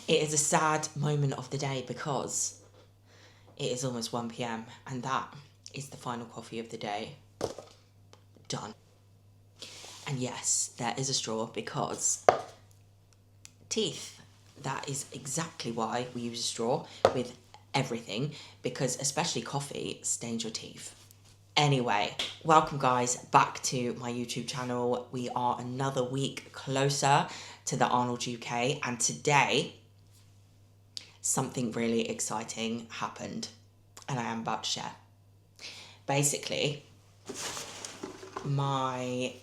It is a sad moment of the day because it is almost 1 p.m. and that is the final coffee of the day. Done. And yes, there is a straw because teeth. That is exactly why we use a straw with everything, because especially coffee stains your teeth. Anyway, welcome guys back to my YouTube channel. We are another week closer to the Arnolds UK, and today something really exciting happened and I am about to share. Basically, my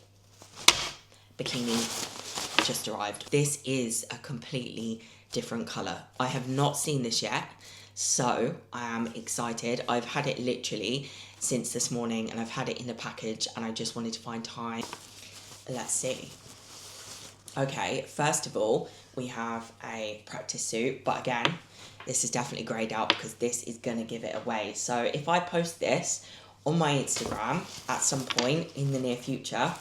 bikini just arrived. This is a completely different colour. I have not seen this yet, so I am excited. I've had it literally since this morning and I've had it in the package and I just wanted to find time. Let's see. Okay, first of all, we have a practice suit, but again, this is definitely greyed out because this is going to give it away. So if I post this on my Instagram at some point in the near future,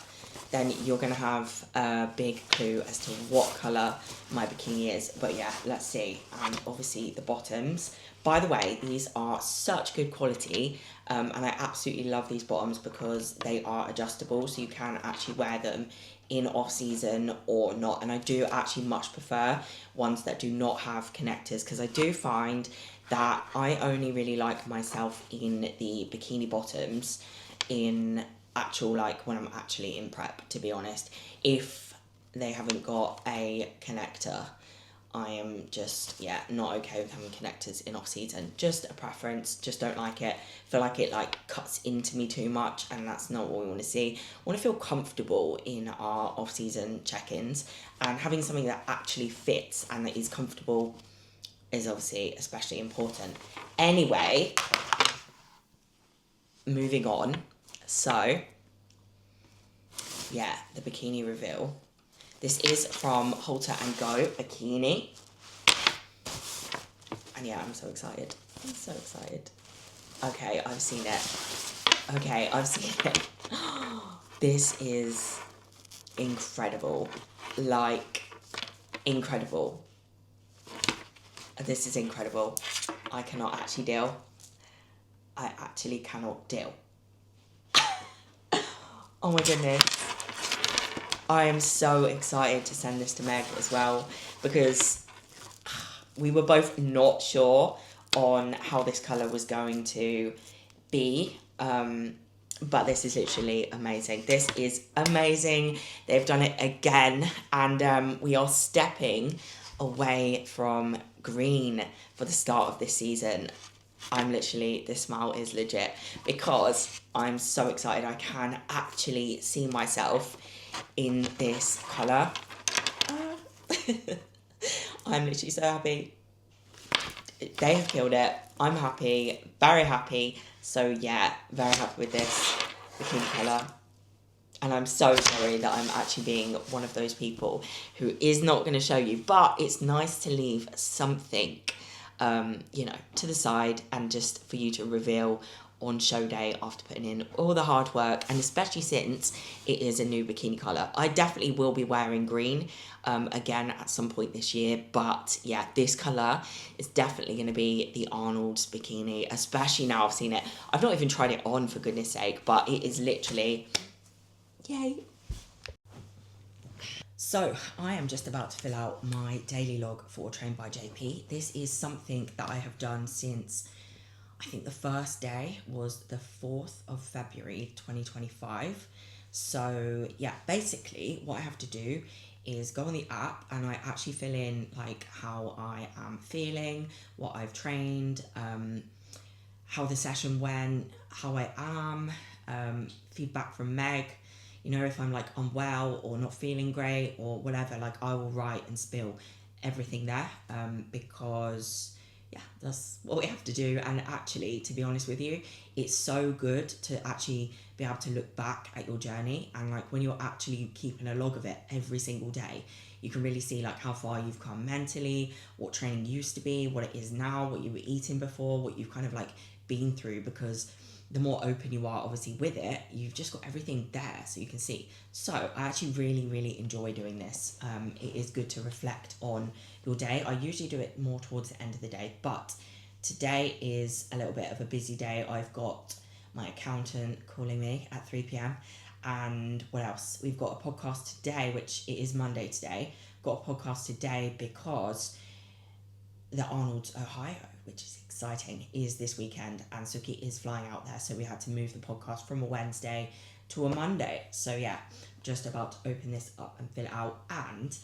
then you're going to have a big clue as to what colour my bikini is. But yeah, let's see. And obviously the bottoms. By the way, these are such good quality, and I absolutely love these bottoms because they are adjustable, so you can actually wear them in off-season or not. And I do actually much prefer ones that do not have connectors, because I do find that I only really like myself in the bikini bottoms in actual, like when I'm actually in prep, to be honest. If they haven't got a connector, I am just, yeah, not okay with having connectors in off-season. Just a preference, just don't like it. Feel like it like cuts into me too much, and that's not what we want to see. We want to feel comfortable in our off-season check-ins, and having something that actually fits and that is comfortable is obviously especially important. Anyway, moving on. So, yeah, the bikini reveal. This is from Halter & Go Bikini. And yeah, I'm so excited. I'm so excited. Okay, I've seen it. Okay, I've seen it. This is incredible. Like, incredible. This is incredible. I cannot actually deal. I actually cannot deal. Oh my goodness. I am so excited to send this to Meg as well, because we were both not sure on how this colour was going to be, but this is literally amazing. This is amazing. They've done it again, and we are stepping away from green for the start of this season. I'm literally, this smile is legit, because I'm so excited. I can actually see myself in this colour. I'm literally so happy. They have killed it. I'm happy, very happy. So yeah, very happy with this bikini colour. And I'm so sorry that I'm actually being one of those people who is not going to show you, but it's nice to leave something, you know, to the side, and just for you to reveal on show day after putting in all the hard work, and especially since it is a new bikini colour. I definitely will be wearing green again at some point this year, but yeah, this colour is definitely going to be the Arnold's bikini, especially now I've seen it. I've not even tried it on, for goodness sake, but it is literally, yay. So I am just about to fill out my daily log for Trained by JP. This is something that I have done since, I think the first day was the 4th of February 2025. So yeah, basically what I have to do is go on the app and I actually fill in like how I am feeling, what I've trained, how the session went, how I am, feedback from Meg, you know, if I'm like unwell or not feeling great or whatever, like I will write and spill everything there, because yeah, that's what we have to do. And actually, to be honest with you, it's so good to actually be able to look back at your journey, and like when you're actually keeping a log of it every single day, you can really see like how far you've come mentally, what training used to be, what it is now, what you were eating before, what you've kind of like been through, because the more open you are obviously with it, you've just got everything there so you can see. So I actually really enjoy doing this. It is good to reflect on your day. I usually do it more towards the end of the day, but today is a little bit of a busy day. I've got my accountant calling me at 3 p.m. and what else? We've got a podcast today, which it is Monday today. Got a podcast today because the Arnolds, Ohio, which is exciting, is this weekend, and Suki is flying out there, so we had to move the podcast from a Wednesday to a Monday. So yeah, just about to open this up and fill it out, and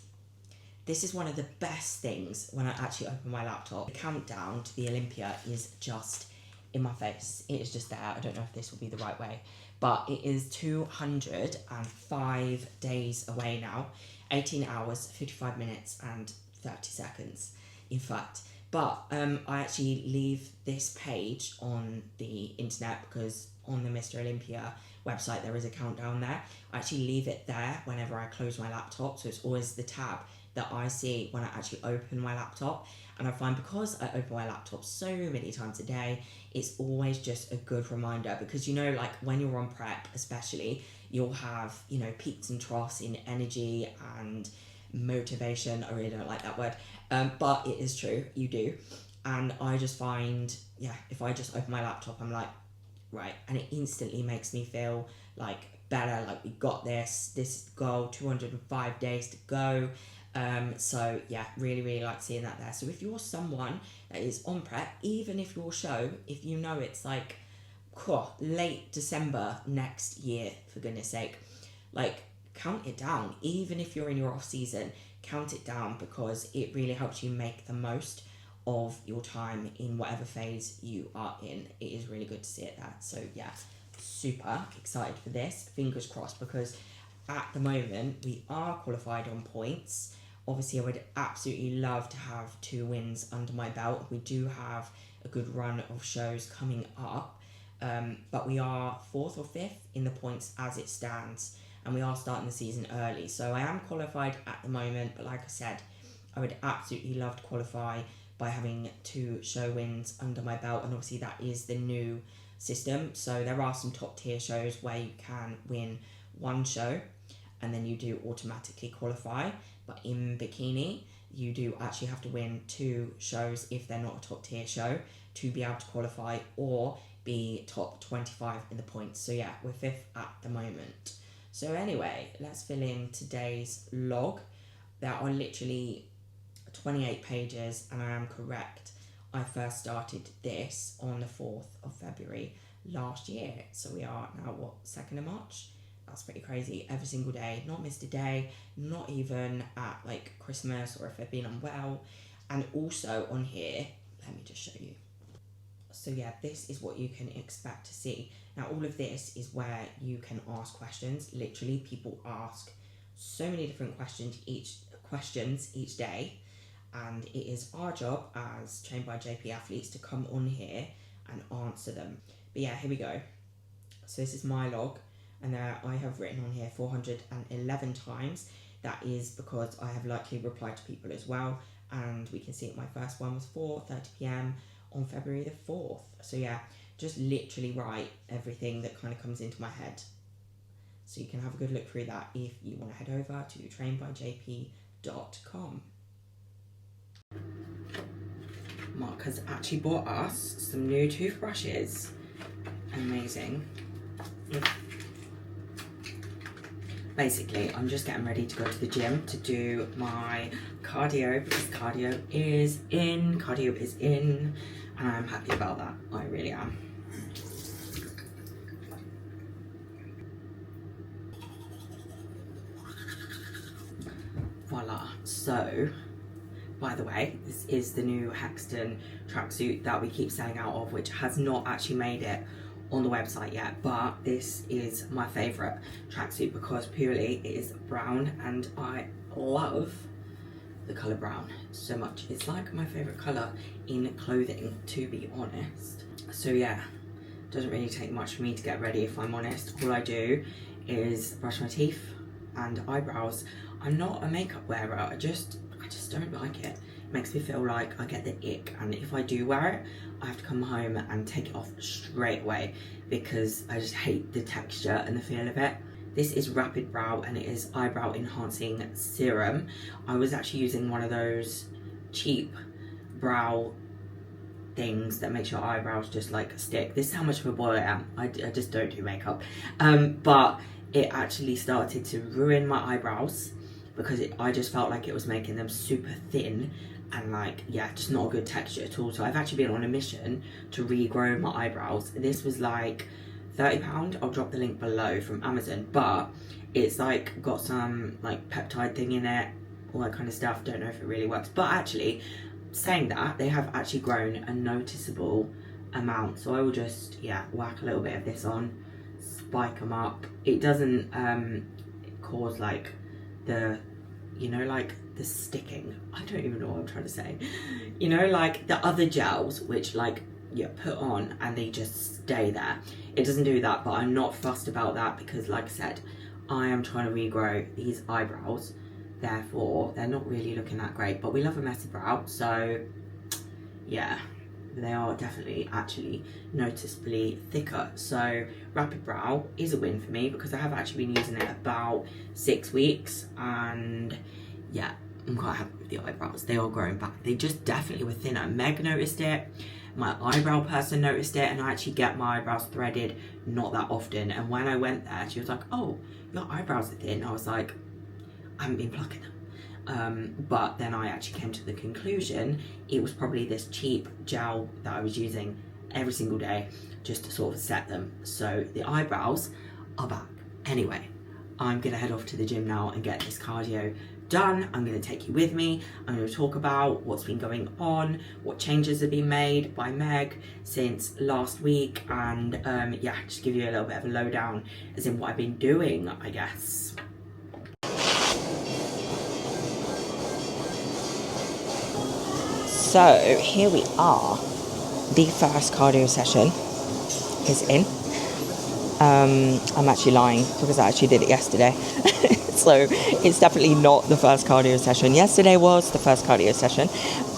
this is one of the best things when I actually open my laptop. The countdown to the Olympia is just in my face. It is just there. I don't know if this will be the right way, but it is 205 days away now. 18 hours, 55 minutes and 30 seconds, in fact. But I actually leave this page on the internet because on the Mr. Olympia website there is a countdown there. I actually leave it there whenever I close my laptop, so it's always the tab that I see when I actually open my laptop. And I find because I open my laptop so many times a day, it's always just a good reminder, because you know, like when you're on prep especially, you'll have, you know, peaks and troughs in energy and motivation. I really don't like that word, but it is true, you do. And I just find, yeah, if I just open my laptop, I'm like, right, and it instantly makes me feel like better, like we got this goal, 205 days to go. So yeah, really like seeing that there. So if you're someone that is on prep, even if your show, if you know it's like late December next year, for goodness sake, like count it down. Even if you're in your off season, count it down, because it really helps you make the most of your time in whatever phase you are in. It is really good to see it there. So yeah, super excited for this. Fingers crossed, because at the moment we are qualified on points. Obviously I would absolutely love to have 2 wins under my belt. We do have a good run of shows coming up. But we are 4th or 5th in the points as it stands, and we are starting the season early. So I am qualified at the moment, but like I said, I would absolutely love to qualify by having 2 show wins under my belt, and obviously that is the new system. So there are some top tier shows where you can win 1 show and then you do automatically qualify, but in Bikini you do actually have to win 2 shows if they're not a top tier show to be able to qualify or be top 25 in the points. So yeah, we're 5th at the moment. So anyway, let's fill in today's log. There are literally 28 pages, and I am correct, I first started this on the 4th of February last year. So we are now, what, 2nd of March? That's pretty crazy. Every single day, not missed a day, not even at like Christmas or if I've been unwell. And also on here, let me just show you. So yeah, this is what you can expect to see. Now all of this is where you can ask questions. Literally, people ask so many different questions each day, and it is our job as trained by JP athletes to come on here and answer them. But yeah, here we go. So this is my log, and I have written on here 411 times. That is because I have likely replied to people as well, and we can see it. My first one was 4:30 p.m. on February the 4th. So yeah, just literally write everything that kind of comes into my head. So you can have a good look through that if you want to head over to trainedbyjp.com. Mark has actually bought us some new toothbrushes. Amazing. Basically, I'm just getting ready to go to the gym to do my cardio, because cardio is in, and I'm happy about that. I really am. Voila. So, by the way, this is the new HECXTN tracksuit that we keep selling out of, which has not actually made it on the website yet, but this is my favourite tracksuit because purely it is brown, and I love the colour brown so much. It's like my favourite colour in clothing, to be honest. So yeah, doesn't really take much for me to get ready, if I'm honest. All I do is brush my teeth and eyebrows. I'm not a makeup wearer, I just don't like it. makes me feel like I get the ick, and if I do wear it, I have to come home and take it off straight away because I just hate the texture and the feel of it. This is Rapid Brow and it is eyebrow enhancing serum. I was actually using one of those cheap brow things that makes your eyebrows just like stick. This is how much of a boy I am. I just don't do makeup. But it actually started to ruin my eyebrows because I just felt like it was making them super thin and like, yeah, just not a good texture at all. So I've actually been on a mission to regrow my eyebrows. This was like £30. I'll drop the link below from Amazon, but it's like got some like peptide thing in it, all that kind of stuff. Don't know if it really works, but actually saying that, they have actually grown a noticeable amount. So I will just, yeah, whack a little bit of this on, spike them up. It doesn't cause like the, you know, like the sticking. I don't even know what I'm trying to say. You know, like the other gels, which like you put on and they just stay there. It doesn't do that, but I'm not fussed about that because like I said, I am trying to regrow these eyebrows. Therefore, they're not really looking that great, but we love a messy brow. So yeah, they are definitely actually noticeably thicker. So Rapid Brow is a win for me because I have actually been using it about 6 weeks, and yeah, I'm quite happy with the eyebrows. They are growing back. They just definitely were thinner. Meg noticed it, my eyebrow person noticed it, and I actually get my eyebrows threaded not that often. And when I went there, she was like, oh, your eyebrows are thin. I was like, I haven't been plucking them. But then I actually came to the conclusion it was probably this cheap gel that I was using every single day just to sort of set them. So the eyebrows are back. Anyway, I'm gonna head off to the gym now and get this cardio done. I'm gonna take you with me. I'm gonna talk about what's been going on, what changes have been made by Meg since last week, and yeah, just give you a little bit of a lowdown as in what I've been doing, I guess. So here we are. The first cardio session is in. I'm actually lying because I actually did it yesterday. So it's definitely not the first cardio session. Yesterday was the first cardio session.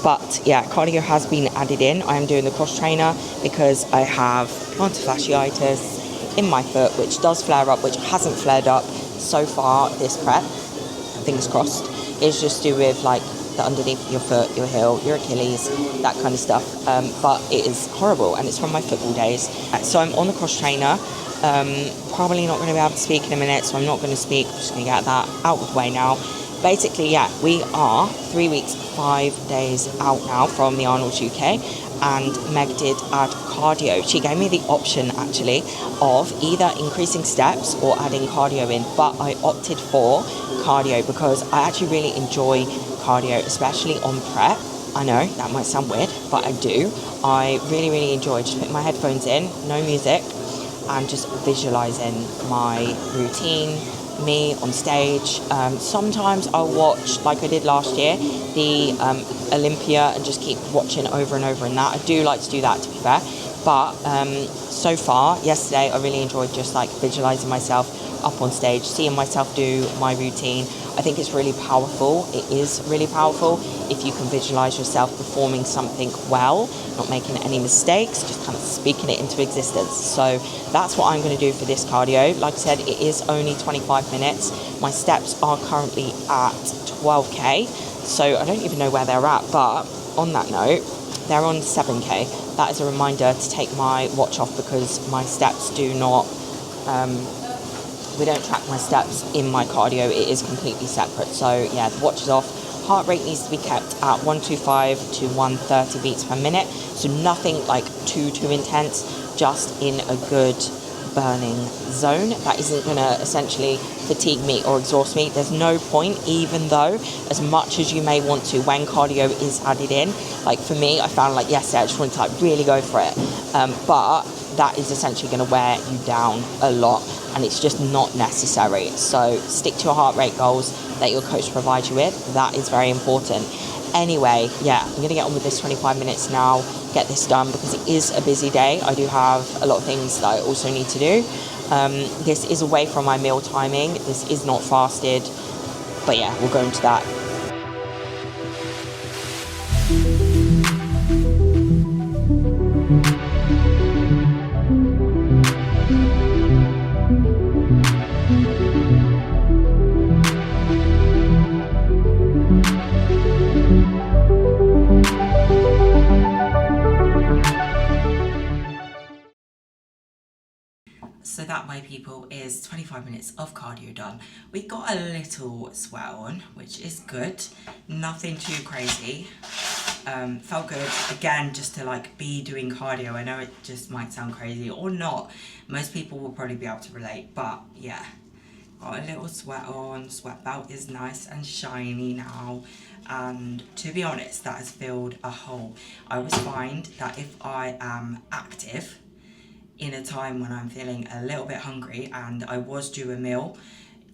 But yeah, cardio has been added in. I am doing the cross trainer because I have plantar fasciitis in my foot, which does flare up, which hasn't flared up so far this prep. Fingers crossed. It's just to do with like the underneath of your foot, your heel, your Achilles, that kind of stuff. But it is horrible and it's from my football days. So I'm on the cross trainer. Probably not going to be able to speak in a minute, so I'm not going to speak. I'm just going to get that out of the way now. Basically, yeah, we are 3 weeks, 5 days out now from the Arnolds UK, and Meg did add cardio. She gave me the option actually of either increasing steps or adding cardio in, but I opted for cardio because I actually really enjoy cardio, especially on prep. I know that might sound weird, but I do. I really enjoy just putting my headphones in, no music, and just visualizing my routine, me on stage. Sometimes I'll watch, like I did last year, the Olympia, and just keep watching over and over in that. I do like to do that, to be fair. But so far, yesterday, I really enjoyed just like visualizing myself up on stage, seeing myself do my routine. I think it's really powerful. It is really powerful if you can visualize yourself performing something well, not making any mistakes, just kind of speaking it into existence. So that's what I'm going to do for this cardio. Like I said, it is only 25 minutes. My steps are currently at 12k, so I don't even know where they're at, but on that note, they're on 7k. That is a reminder to take my watch off because my steps do not we don't track my steps in my cardio. It is completely separate. So yeah, the watch is off. Heart rate needs to be kept at 125 to 130 beats per minute. So nothing like too intense, just in a good burning zone that isn't going to essentially fatigue me or exhaust me. There's no point, even though as much as you may want to, when cardio is added in, like for me, I found like yesterday I just wanted to like really go for it, but that is essentially going to wear you down a lot, and it's just not necessary. So stick to your heart rate goals that your coach provides you with. That is very important. Anyway, yeah, I'm going to get on with this 25 minutes now, get this done because it is a busy day. I do have a lot of things that I also need to do. This is away from my meal timing. This is not fasted, but yeah, we'll go into that. that, my people, is 25 minutes of cardio done. We got a little sweat on, which is good. Nothing too crazy. Felt good, again, just to like be doing cardio. I know it just might sound crazy or not. Most people will probably be able to relate, but yeah. Got a little sweat on, sweat belt is nice and shiny now, and to be honest, that has filled a hole. I always find that if I am active in a time when I'm feeling a little bit hungry, and I was due a meal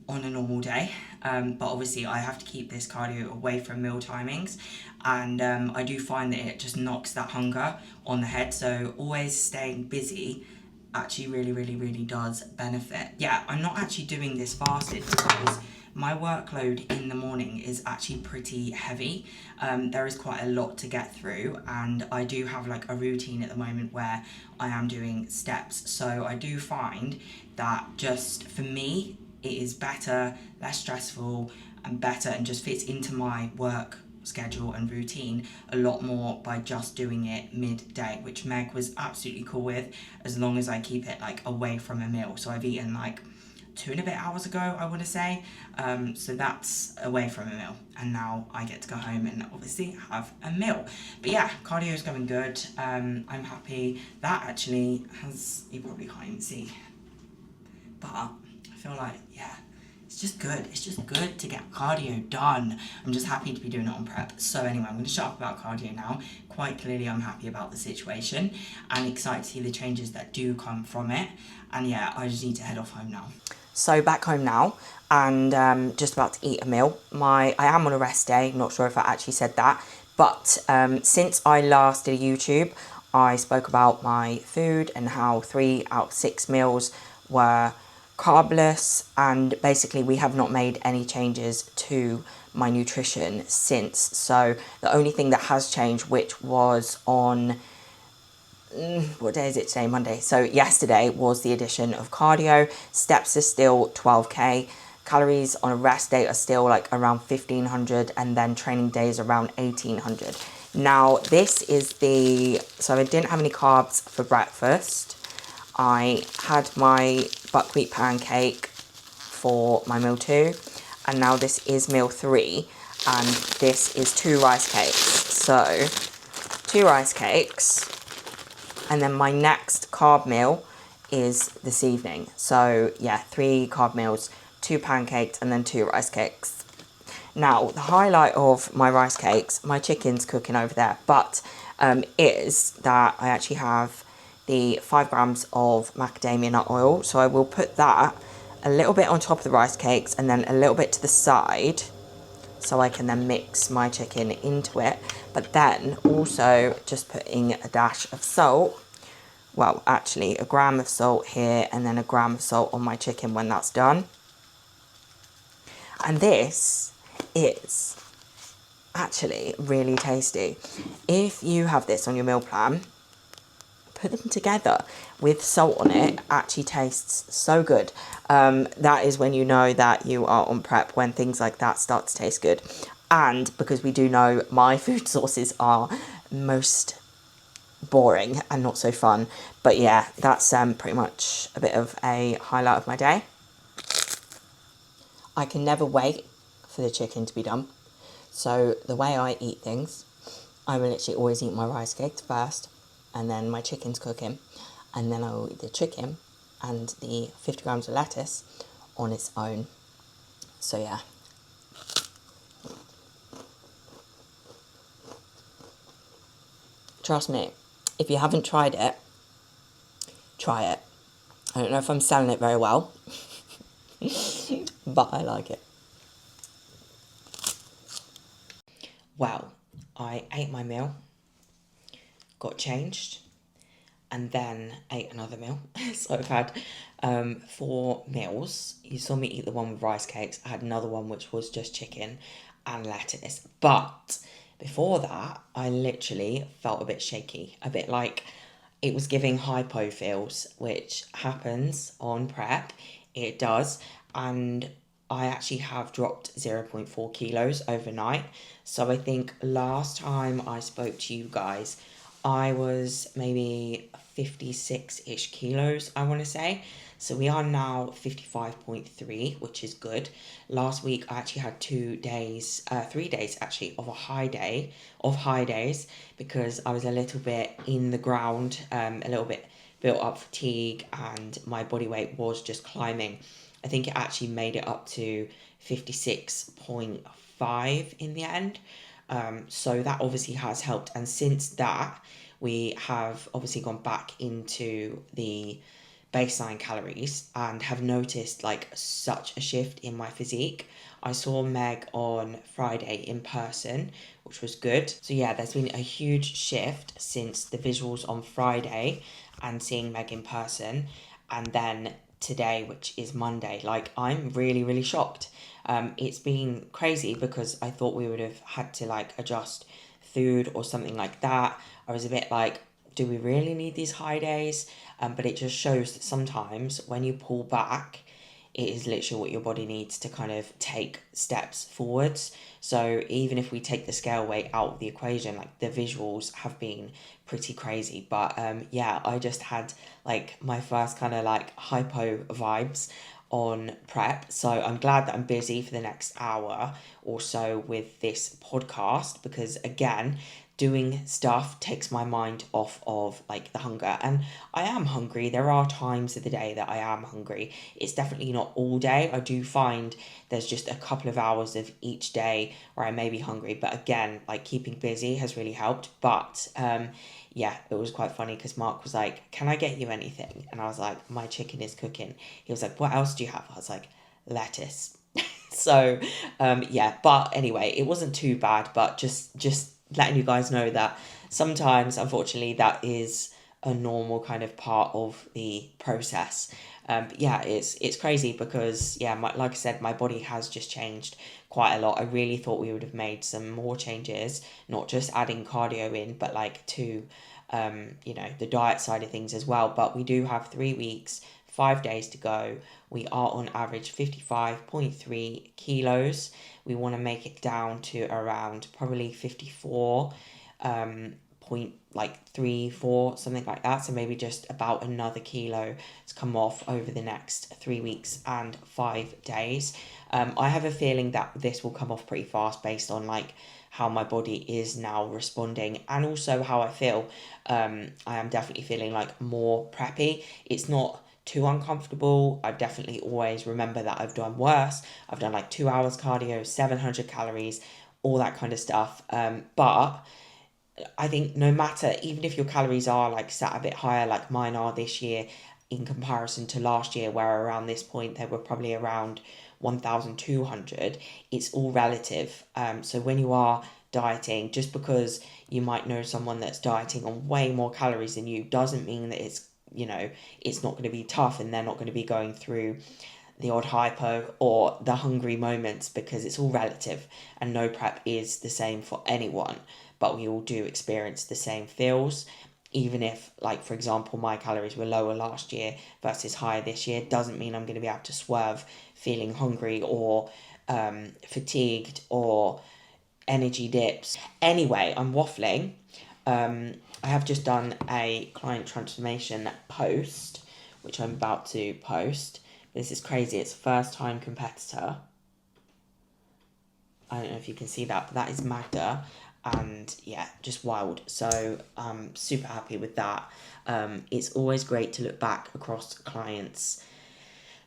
on a normal day, but obviously I have to keep this cardio away from meal timings, and I do find that it just knocks that hunger on the head, so always staying busy actually really does benefit. Yeah, I'm not actually doing this fasted because my workload in the morning is actually pretty heavy. There is quite a lot to get through, and I do have like a routine at the moment where I am doing steps, so I do find that just for me it is better, less stressful and better, and just fits into my work schedule and routine a lot more by just doing it midday, which Meg was absolutely cool with, as long as I keep it like away from a meal. So I've eaten like 2 and a bit hours ago, I want to say, so that's away from a meal, and now I get to go home and obviously have a meal. But yeah, cardio is going good. I'm happy. That actually has, you probably can't even see, but I feel like, yeah, it's just good. It's just good to get cardio done. I'm just happy to be doing it on prep. So anyway, I'm going to shut up about cardio now. Quite clearly, I'm happy about the situation and excited to see the changes that do come from it. And yeah, I just need to head off home now. So back home now, and just about to eat a meal. I am on a rest day. Not sure if I actually said that, but since I last did a YouTube, I spoke about my food and how 3 out of 6 meals were carbless, and basically we have not made any changes to my nutrition since. So the only thing that has changed, which was on what day is it today? Monday. So yesterday was the addition of cardio. Steps are still 12k. Calories on a rest day are still like around 1500, and then training days around 1800. Now this is so I didn't have any carbs for breakfast. I had my buckwheat pancake for my meal 2, and now this is meal 3, and this is 2 rice cakes. So 2 rice cakes, and then my next carb meal is this evening. So yeah, 3 carb meals, 2 pancakes, and then 2 rice cakes. Now the highlight of my rice cakes, my chicken's cooking over there, but is that I actually have the 5 grams of macadamia nut oil. So I will put that a little bit on top of the rice cakes and then a little bit to the side, so I can then mix my chicken into it. But then also just putting a dash of salt, well actually a gram of salt here and then a gram of salt on my chicken when that's done. And this is actually really tasty. If you have this on your meal plan, put them together with salt on it. Actually tastes so good. That is when you know that you are on prep, when things like that start to taste good. And because we do know my food sources are most boring and not so fun, but yeah, that's pretty much a bit of a highlight of my day. I can never wait for the chicken to be done. So the way I eat things, I will literally always eat my rice cakes first, and then my chicken's cooking, and then I'll eat the chicken and the 50 grams of lettuce on its own. So yeah. Trust me, if you haven't tried it, try it. I don't know if I'm selling it very well, but I like it. Well, I ate my meal, got changed, and then ate another meal. So I've had 4 meals. You saw me eat the one with rice cakes. I had another one which was just chicken and lettuce. But before that, I literally felt a bit shaky, a bit like it was giving hypo feels, which happens on prep. It does. And I actually have dropped 0.4 kilos overnight. So I think last time I spoke to you guys, I was maybe 56-ish kilos, I want to say. So we are now 55.3, which is good. Last week I actually had 3 days actually of high days, because I was a little bit in the ground, a little bit built up fatigue, and my body weight was just climbing. I think it actually made it up to 56.5 in the end. So that obviously has helped. And since that, we have obviously gone back into the baseline calories and have noticed like such a shift in my physique. I saw Meg on Friday in person, which was good. So yeah, there's been a huge shift since the visuals on Friday and seeing Meg in person, and then today, which is Monday. Like, I'm really, really shocked. It's been crazy because I thought we would have had to like adjust food or something like that. I was a bit like, do we really need these high days? But it just shows that sometimes when you pull back, it is literally what your body needs to kind of take steps forwards. So even if we take the scale weight out of the equation, like the visuals have been pretty crazy. But yeah, I just had like my first kind of like hypo vibes on prep. So I'm glad that I'm busy for the next hour or so with this podcast, because again, doing stuff takes my mind off of like the hunger. And I am hungry. There are times of the day that I am hungry. It's definitely not all day. I do find there's just a couple of hours of each day where I may be hungry. But again, like keeping busy has really helped. But yeah, it was quite funny because Mark was like, can I get you anything? And I was like, my chicken is cooking. He was like, what else do you have? I was like, lettuce. So yeah, but anyway, it wasn't too bad, but just letting you guys know that sometimes, unfortunately, that is a normal kind of part of the process. But yeah, it's crazy because yeah, like I said, my body has just changed quite a lot. I really thought we would have made some more changes, not just adding cardio in, but like to you know, the diet side of things as well. But we do have 3 weeks, 5 days to go. We are on average 55.3 kilos. We want to make it down to around probably 54 point like 3-4, something like that. So maybe just about another kilo to come off over the next 3 weeks and 5 days. I have a feeling that this will come off pretty fast based on like how my body is now responding and also how I feel. I am definitely feeling like more preppy. It's not too uncomfortable. I definitely always remember that I've done worse. I've done like 2 hours cardio, 700 calories, all that kind of stuff. But I think no matter, even if your calories are like sat a bit higher, like mine are this year in comparison to last year, where around this point they were probably around 1,200, it's all relative. So when you are dieting, just because you might know someone that's dieting on way more calories than you doesn't mean that it's, you know, it's not going to be tough and they're not going to be going through the odd hypo or the hungry moments, because it's all relative and no prep is the same for anyone, but we all do experience the same feels. Even if, like, for example, my calories were lower last year versus higher this year, doesn't mean I'm going to be able to swerve feeling hungry or fatigued or energy dips. Anyway, I'm waffling. I have just done a client transformation post, which I'm about to post. This is crazy. It's a first-time competitor. I don't know if you can see that, but that is Magda. And yeah, just wild. So I'm super happy with that. It's always great to look back across clients'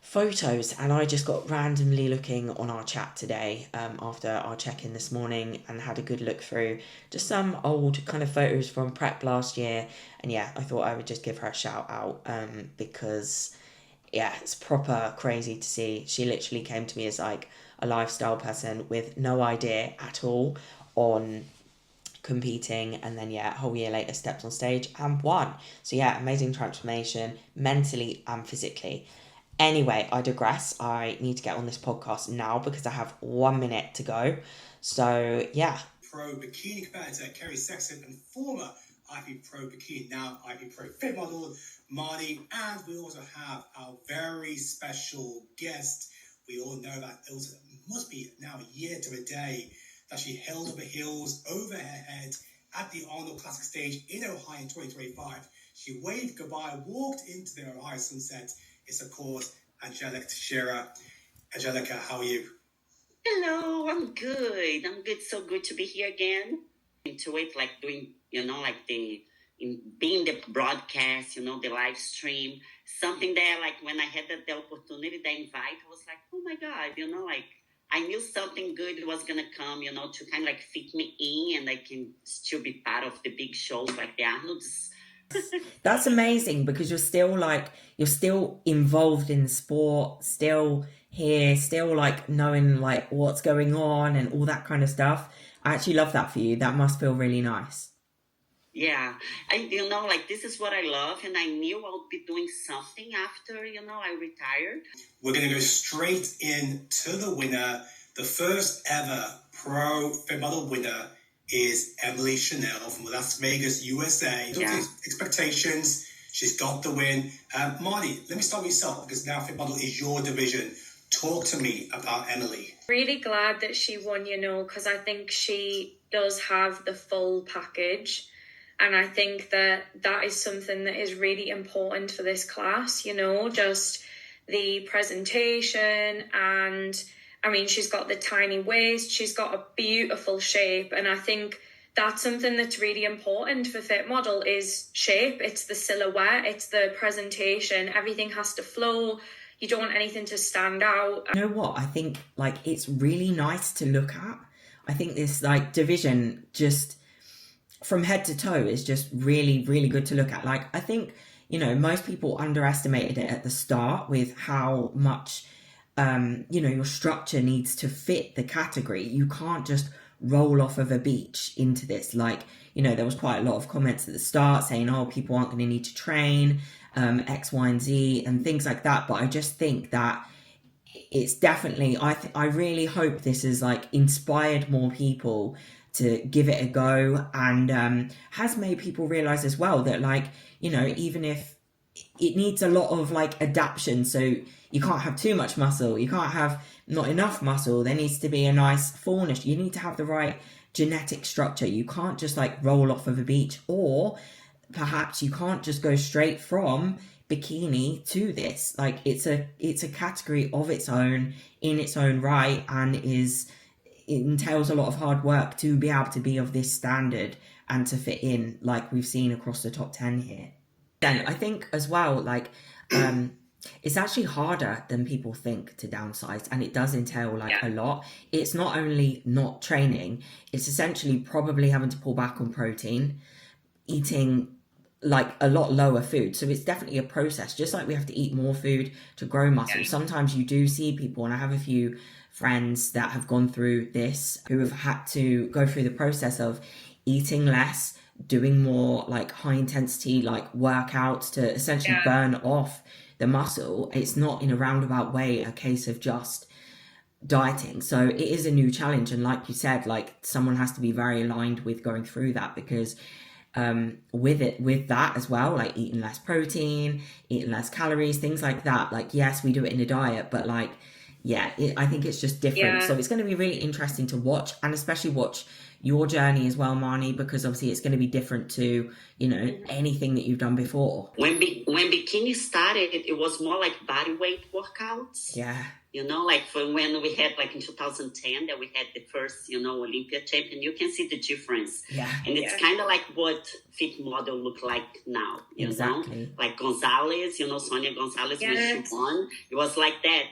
photos, and I just got randomly looking on our chat today after our check-in this morning and had a good look through just some old kind of photos from prep last year. And yeah, I thought I would just give her a shout out because yeah, it's proper crazy to see. She literally came to me as like a lifestyle person with no idea at all on competing, and then yeah, a whole year later stepped on stage and won. So yeah, amazing transformation mentally and physically. Anyway, I digress. I need to get on this podcast now because I have 1 minute to go. So yeah. Pro bikini competitor Kerry Sexton and former IP Pro Bikini, now IP Pro Fit model Marnie, and we also have our very special guest. We all know that it must be now a year to a day that she held up her heels over her head at the Arnold Classic stage in Ohio in 2025. She waved goodbye, walked into the Ohio sunset, It's, of course, Angelica Teixeira. Angelica, how are you? Hello, I'm good. I'm good. So good to be here again. Into it, like doing, like being the broadcast, the live stream. Something that, like, when I had the opportunity, the invite, I was like, oh my God, like, I knew something good was going to come, to kind of like fit me in and I can still be part of the big shows like the Arnolds. That's amazing because you're still involved in sport, still here, still like knowing like what's going on and all that kind of stuff. I actually love that for you. That must feel really nice. Yeah, like this is what I love, and I knew I would be doing something after, I retired. We're going to go straight into the winner. The first ever pro Fit Model winner is Emily Chanel from Las Vegas, USA. Yeah. Expectations. She's got the win. Marty, let me start with yourself because now Fit Model is your division. Talk to me about Emily. Really glad that she won, because I think she does have the full package. And I think that is something that is really important for this class, just the presentation. And I mean, she's got the tiny waist, she's got a beautiful shape. And I think that's something that's really important for Fit Model is shape. It's the silhouette, it's the presentation. Everything has to flow. You don't want anything to stand out. You know what? I think like it's really nice to look at. I think this like division just from head to toe is just really, really good to look at. Like, I think, most people underestimated it at the start with how much, your structure needs to fit the category. You can't just roll off of a beach into this. Like, there was quite a lot of comments at the start saying, oh, people aren't going to need to train, X, Y, and Z and things like that. But I just think that it's definitely, I really hope this has like inspired more people to give it a go and has made people realize as well that like, even if it needs a lot of like adaptation, so you can't have too much muscle, you can't have not enough muscle, there needs to be a nice fullness, you need to have the right genetic structure, you can't just like roll off of a beach, or perhaps you can't just go straight from bikini to this. Like it's a category of its own in its own right, and it entails a lot of hard work to be able to be of this standard and to fit in like we've seen across the top 10 here. Then I think as well, like it's actually harder than people think to downsize, and it does entail like a lot. It's not only not training, it's essentially probably having to pull back on protein, eating like a lot lower food. So it's definitely a process, just like we have to eat more food to grow muscle. Sometimes you do see people, and I have a few friends that have gone through this who have had to go through the process of eating less, doing more like high intensity like workouts to essentially burn off the muscle. It's not in a roundabout way a case of just dieting. So it is a new challenge, and like you said, like someone has to be very aligned with going through that, because with that as well, like eating less protein, eating less calories, things like that, like yes, we do it in a diet, but like I think it's just different. So it's going to be really interesting to watch, and especially watch your journey as well, Marnie, because obviously it's going to be different to anything that you've done before. When bikini started, it was more like body weight workouts. Like from when we had like in 2010 that we had the first Olympia champion, you can see the difference. And it's kind of like what Fit Model look like now, you know, like Gonzalez, Sonia Gonzalez when she won, it was like that.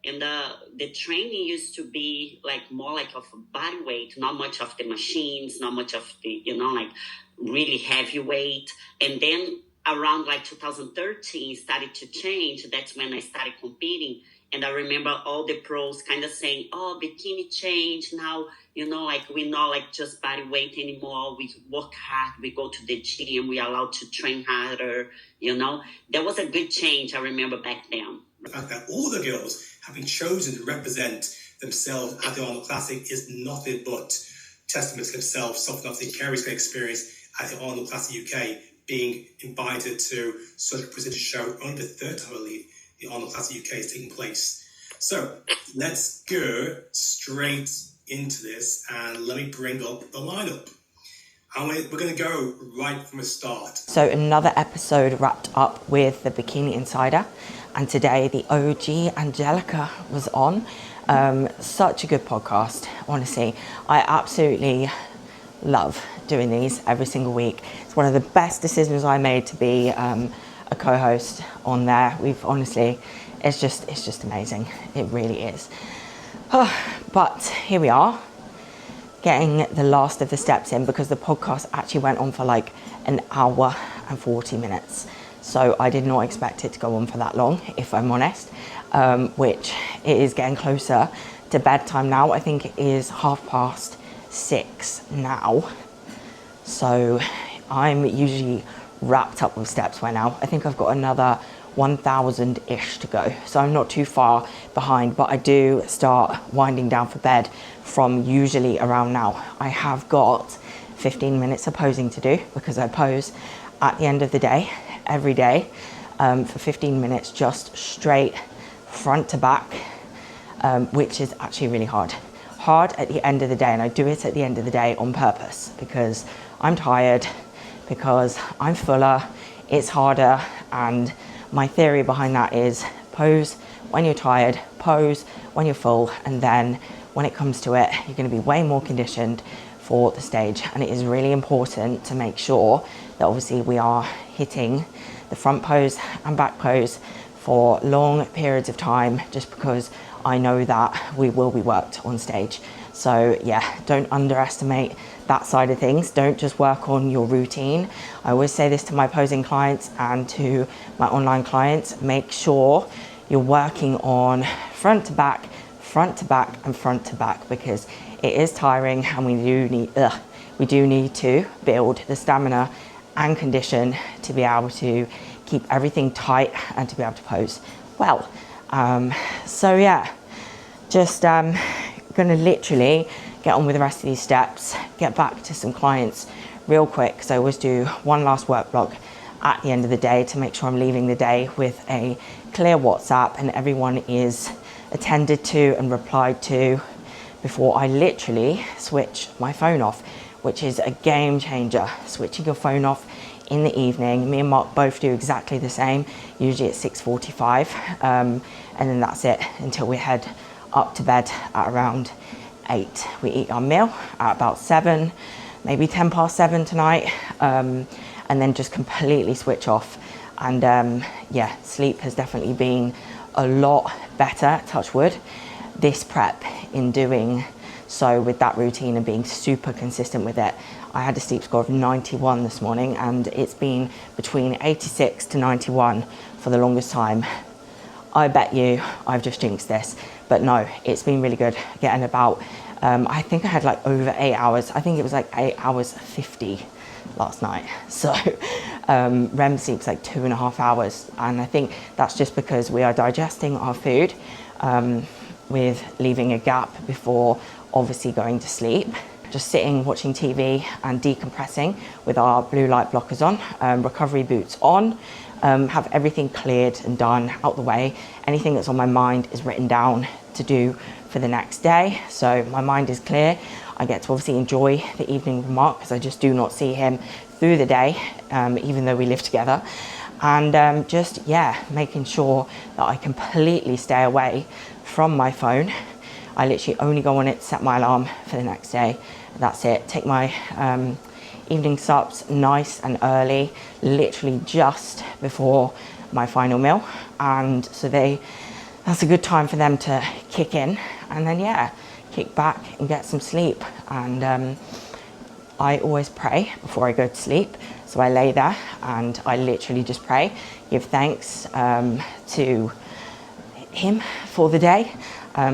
And the training used to be like more like of body weight, not much of the machines, not much of the, like really heavy weight. And then around like 2013 started to change. That's when I started competing. And I remember all the pros kind of saying, oh, bikini changed now, like we're not like just body weight anymore. We work hard, we go to the gym, we're allowed to train harder, There was a good change, I remember back then. The fact that all the girls have been chosen to represent themselves at the Arnold Classic is nothing but testament to themselves. Something obviously Kerry's great experience at the Arnold Classic UK, being invited to such a prestigious show. Only the third time, I believe, the Arnold Classic UK is taking place. So let's go straight into this, and let me bring up the lineup. And we're going to go right from the start. So another episode wrapped up with the Bikini Insider, and today the OG Angelica was on. Such a good podcast, honestly. I absolutely love doing these every single week. It's one of the best decisions I made to be a co-host on there. It's just amazing. It really is. But here we are, getting the last of the steps in, because the podcast actually went on for like an hour and 40 minutes. So I did not expect it to go on for that long, if I'm honest, which it is getting closer to bedtime now. I think it is 6:30 now. So I'm usually wrapped up with steps by now. I think I've got another 1,000-ish to go. So I'm not too far behind, but I do start winding down for bed from usually around now. I have got 15 minutes of posing to do, because I pose at the end of the day, every day, for 15 minutes, just straight front to back, which is actually really hard at the end of the day. And I do it at the end of the day on purpose, because I'm tired, because I'm fuller, it's harder. And my theory behind that is pose when you're tired, pose when you're full, and then when it comes to it, you're going to be way more conditioned for the stage. And it is really important to make sure that obviously we are hitting the front pose and back pose for long periods of time, just because I know that we will be worked on stage. So yeah, don't underestimate that side of things. Don't just work on your routine. I always say this to my posing clients and to my online clients: make sure you're working on front to back, and front to back, because it is tiring, and we do need to build the stamina and condition to be able to keep everything tight and to be able to pose well. So yeah, just gonna literally get on with the rest of these steps, get back to some clients real quick, because I always do one last work block at the end of the day to make sure I'm leaving the day with a clear WhatsApp and everyone is attended to and replied to before I literally switch my phone off, which is a game changer. Switching your phone off in the evening. Me and Mark both do exactly the same, usually at 6:45, and then that's it until we head up to bed at around 8. We eat our meal at about 7, maybe 10 past 7 tonight, and then just completely switch off. And yeah, sleep has definitely been a lot better, touch wood, this prep, in doing so with that routine and being super consistent with it. I had a sleep score of 91 this morning, and it's been between 86 to 91 for the longest time. I bet you I've just jinxed this, but no, it's been really good. Getting about, I think I had like over 8 hours. I think it was like 8 hours 50 last night. So REM sleep's like 2.5 hours. And I think that's just because we are digesting our food with leaving a gap before obviously going to sleep. Just sitting, watching TV and decompressing with our blue light blockers on, recovery boots on, have everything cleared and done, out the way. Anything that's on my mind is written down to do for the next day. So my mind is clear. I get to obviously enjoy the evening with Mark, because I just do not see him through the day, even though we live together. And just, yeah, making sure that I completely stay away from my phone. I literally only go on it to set my alarm for the next day. That's it. Take my evening sups nice and early, literally just before my final meal. And so that's a good time for them to kick in. And then, yeah, kick back and get some sleep. And I always pray before I go to sleep. So I lay there and I literally just pray, give thanks to him for the day,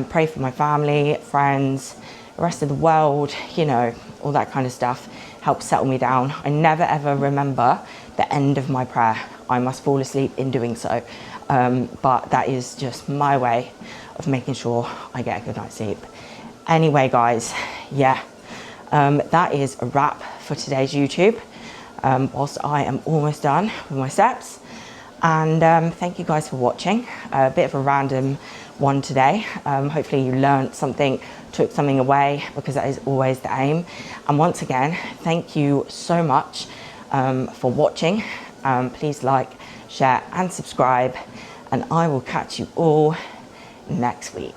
pray for my family, friends, the rest of the world, you know, all that kind of stuff helps settle me down. I never ever remember the end of my prayer. I must fall asleep in doing so. But that is just my way of making sure I get a good night's sleep. Anyway, guys, yeah, that is a wrap for today's YouTube. Whilst I am almost done with my steps. And thank you guys for watching. A bit of a random one today. Hopefully you learned something, took something away, because that is always the aim. And once again, thank you so much for watching. Please like, share and subscribe, and I will catch you all next week.